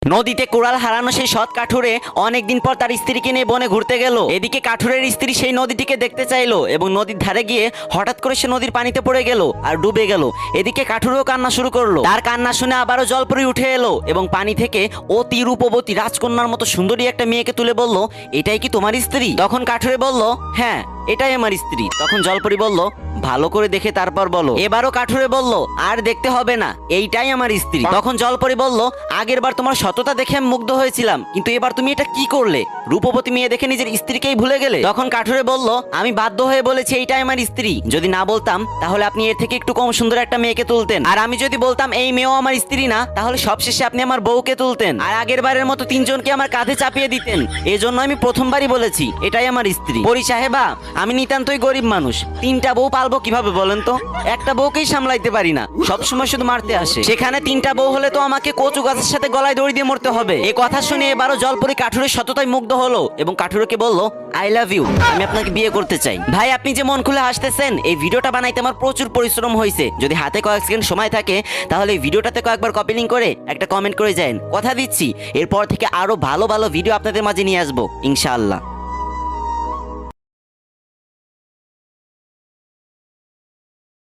নদীতে কোরাল হারানো সেই সৎ কাঠুরে অনেকদিন পর তার স্ত্রীকে নিয়ে বনে ঘুরতে গেল। এদিকে কাঠুরের স্ত্রী সেই নদীটিকে দেখতে চাইলো এবং নদীর ধারে গিয়ে হঠাৎ করে সে নদীর পানিতে পড়ে গেল আর ডুবে গেল। এদিকে কাঠুরেও কান্না শুরু করলো। তার কান্না শুনে আবারও জলপরি উঠে এলো এবং পানি থেকে অতি রূপবতী রাজকন্যার মতো সুন্দরী একটা মেয়েকে তুলে বলল, এটাই কি তোমার স্ত্রী? তখন কাঠুরে বলল, হ্যাঁ এটাই আমার স্ত্রী। তখন জলপরি বলল, ভালো করে দেখে তারপর বলো। এবারও কাঠুরে বলল, আর দেখতে হবে না, এইটাই আমার স্ত্রী। তখন জলপরি বলল, আগের বার তোমার সততা দেখে আমি মুগ্ধ হয়েছিলাম, কিন্তু এবার তুমি এটা কি করলে? রূপবতী মেয়ে দেখে নিজের স্ত্রীকেই ভুলে গেলে। তখন কাঠুরে বলল, আমি বাধ্য হয়ে বলেছি এইটাই আমার স্ত্রী। যদি না বলতাম তাহলে আপনি এর থেকে একটু কম সুন্দর একটা মেয়েকে তুলতেন, আর আমি যদি বলতাম এই মেয়েও আমার স্ত্রী না, তাহলে সবশেষে আপনি আমার বউকে তুলতেন আর আগের বারের মতো তিনজনকে আমার কাঁধে চাপিয়ে দিতেন। এজন্য আমি প্রথমবারই বলেছি এটাই আমার স্ত্রী। পরি সাহেবা, আমি নিতান্তই গরিব মানুষ, তিনটা বউ পালবো কিভাবে বলেন তো? একটা বউকেই সামলাইতে পারি না, সবসময় শুধু মারতে আসে। সেখানে তিনটা বউ হলে তো আমাকে কচু গাছের সাথে গলায় দড়ি দিয়ে মরতে হবে। এই কথা শুনে এবারও জলপরি কাঠুরের সততায় মুগ্ধ হলো এবং কাঠুরকে বলল, আই লাভ ইউ, আমি আপনাকে বিয়ে করতে চাই। ভাই, আপনি যে মন খুলে হাসতেছেন, এই ভিডিওটা বানাইতে আমার প্রচুর পরিশ্রম হয়েছে। যদি হাতে কয়েক সেকেন্ড সময় থাকে তাহলে এই ভিডিওটাতে কয়েকবার কপি লিংক করে একটা কমেন্ট করে যান। কথা দিচ্ছি এরপর থেকে আরো ভালো ভালো ভিডিও আপনাদের মাঝে নিয়ে আসবো ইনশাআল্লাহ।